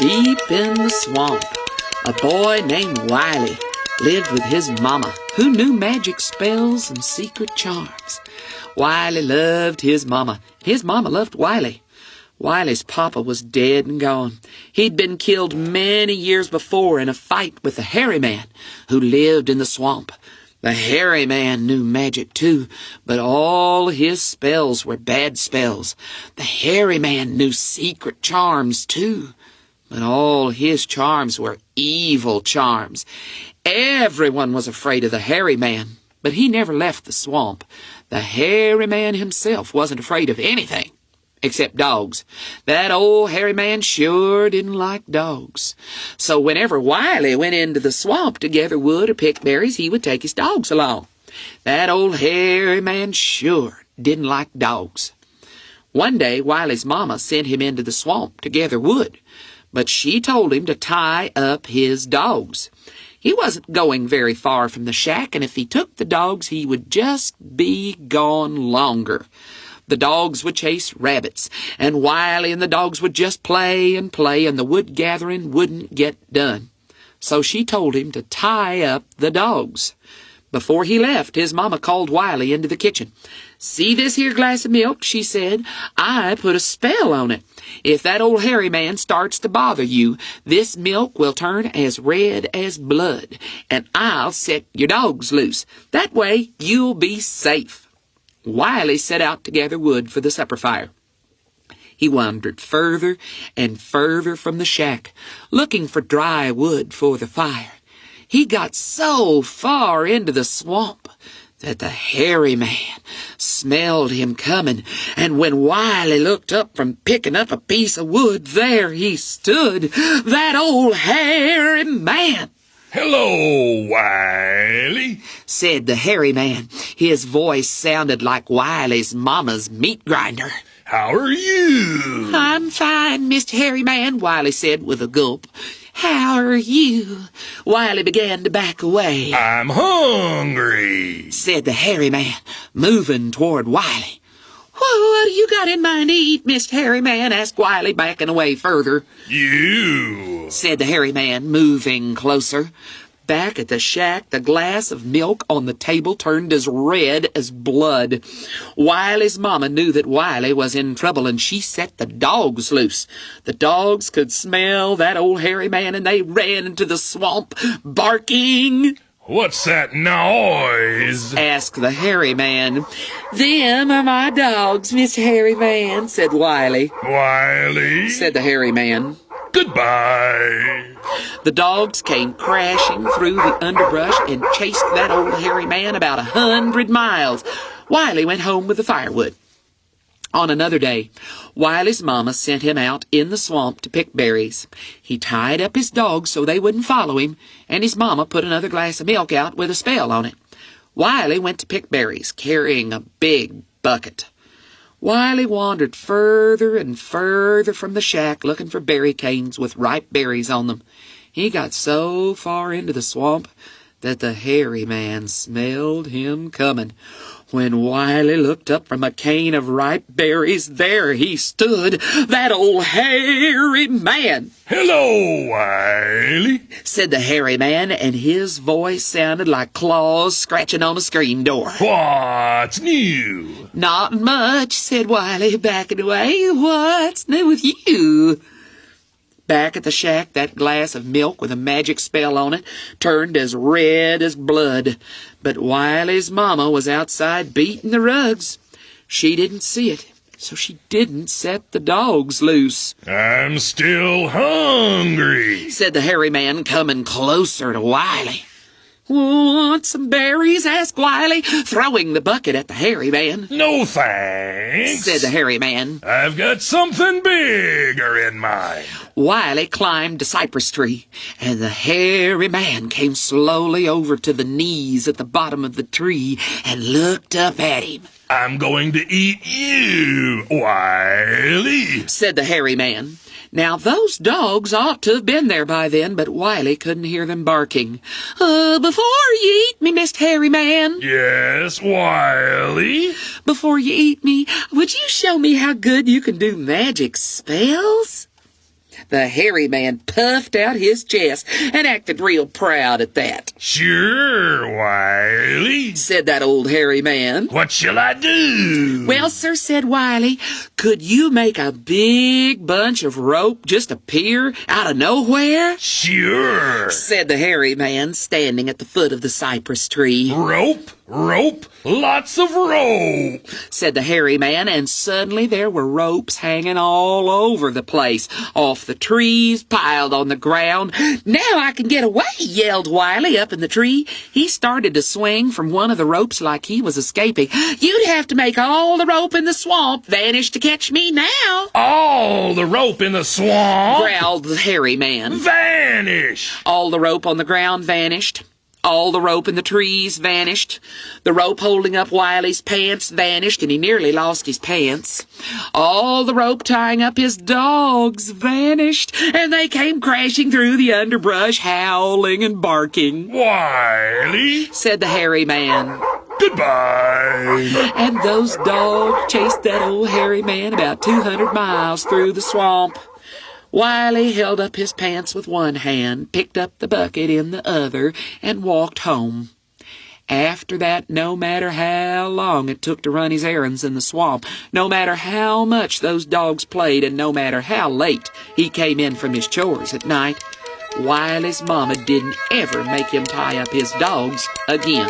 Deep in the swamp, a boy named Wiley lived with his mama, who knew magic spells and secret charms. Wiley loved his mama. His mama loved Wiley. Wiley's papa was dead and gone. He'd been killed many years before in a fight with the hairy man who lived in the swamp. The hairy man knew magic too, but all his spells were bad spells. The hairy man knew secret charms too, but all his charms were evil charms. Everyone was afraid of the hairy man, but he never left the swamp. The hairy man himself wasn't afraid of anything except dogs. That old hairy man sure didn't like dogs. So whenever Wiley went into the swamp to gather wood or pick berries, he would take his dogs along. That old hairy man sure didn't like dogs. One day, Wiley's mama sent him into the swamp to gather wood, but she told him to tie up his dogs. He wasn't going very far from the shack, and if he took the dogs, he would just be gone longer. The dogs would chase rabbits, and Wiley and the dogs would just play, and the wood gathering wouldn't get done. So she told him to tie up the dogs. Before he left, his mama called Wiley into the kitchen. "See this here glass of milk," she said. "I put a spell on it. If that old hairy man starts to bother you, this milk will turn as red as blood, and I'll set your dogs loose. That way you'll be safe." Wiley set out to gather wood for the supper fire. He wandered further and further from the shack, looking for dry wood for the fire. He got so far into the swamp that the hairy man smelled him coming, and when Wiley looked up from picking up a piece of wood, there he stood, that old hairy man. "Hello, Wiley," said the hairy man. His voice sounded like Wiley's mama's meat grinder. "How are you?" "I'm fine, Mr. Hairy Man," Wiley said with a gulp. "How are you?" Wiley began to back away. "I'm hungry," said the hairy man, moving toward Wiley. "What do you got in mind to eat, Mr. Hairy Man?" asked Wiley, backing away further. "You," said the hairy man, moving closer. Back at the shack, the glass of milk on the table turned as red as blood. Wiley's mama knew that Wiley was in trouble, and she set the dogs loose. The dogs could smell that old hairy man, and they ran into the swamp, barking. "What's that noise?" asked the hairy man. "Them are my dogs, Mr. Hairy Man," said Wiley. "Wiley," said the hairy man. "Goodbye." The dogs came crashing through the underbrush and chased that old hairy man about 100 miles. Wiley went home with the firewood. On another day, Wiley's mama sent him out in the swamp to pick berries. He tied up his dogs so they wouldn't follow him, and his mama put another glass of milk out with a spell on it. Wiley went to pick berries, carrying a big bucket. Wiley wandered further and further from the shack, looking for berry canes with ripe berries on them. He got so far into the swamp that the hairy man smelled him coming. When Wiley looked up from a cane of ripe berries, there he stood, that old hairy man. "Hello, Wiley," said the hairy man, and his voice sounded like claws scratching on a screen door. "What's new?" "Not much," said Wiley, backing away. "What's new with you?" Back at the shack, that glass of milk with a magic spell on it turned as red as blood. But Wiley's mama was outside beating the rugs. She didn't see it, so she didn't set the dogs loose. "I'm still hungry," said the hairy man, coming closer to Wiley. "Want some berries?" asked Wiley, throwing the bucket at the hairy man. "No thanks," said the hairy man. "I've got something bigger in mind." Wiley climbed a cypress tree, and the hairy man came slowly over to the knees at the bottom of the tree and looked up at him. "I'm going to eat you, Wiley," said the hairy man. Now, those dogs ought to have been there by then, but Wiley couldn't hear them barking. "Before you eat me, Mr. Hairy Man," "Yes, Wiley?" "before you eat me, would you show me how good you can do magic spells?" The hairy man puffed out his chest and acted real proud at that. Sure, Wiley, said that old hairy man. What shall I do? Well, sir, said Wiley, could you make a big bunch of rope just appear out of nowhere? Sure, said the hairy man, standing at the foot of the cypress tree. Rope, lots of rope, said the hairy man, and suddenly there were ropes hanging all over the place, off the trees, piled on the ground. Now I can get away, yelled Wiley up in the tree. He started to swing from one of the ropes like he was escaping. You'd have to make all the rope in the swamp vanish to catch me now. All the rope in the swamp? Growled the hairy man. Vanish! All the rope on the ground vanished. All the rope in the trees vanished. The rope holding up Wiley's pants vanished, and he nearly lost his pants. All the rope tying up his dogs vanished, and they came crashing through the underbrush, howling and barking. Wiley, said the hairy man. Goodbye. And those dogs chased that old hairy man about 200 miles through the swamp. Wiley held up his pants with one hand, picked up the bucket in the other, and walked home. After that, no matter how long it took to run his errands in the swamp, no matter how much those dogs played, and no matter how late he came in from his chores at night, Wiley's mama didn't ever make him tie up his dogs again.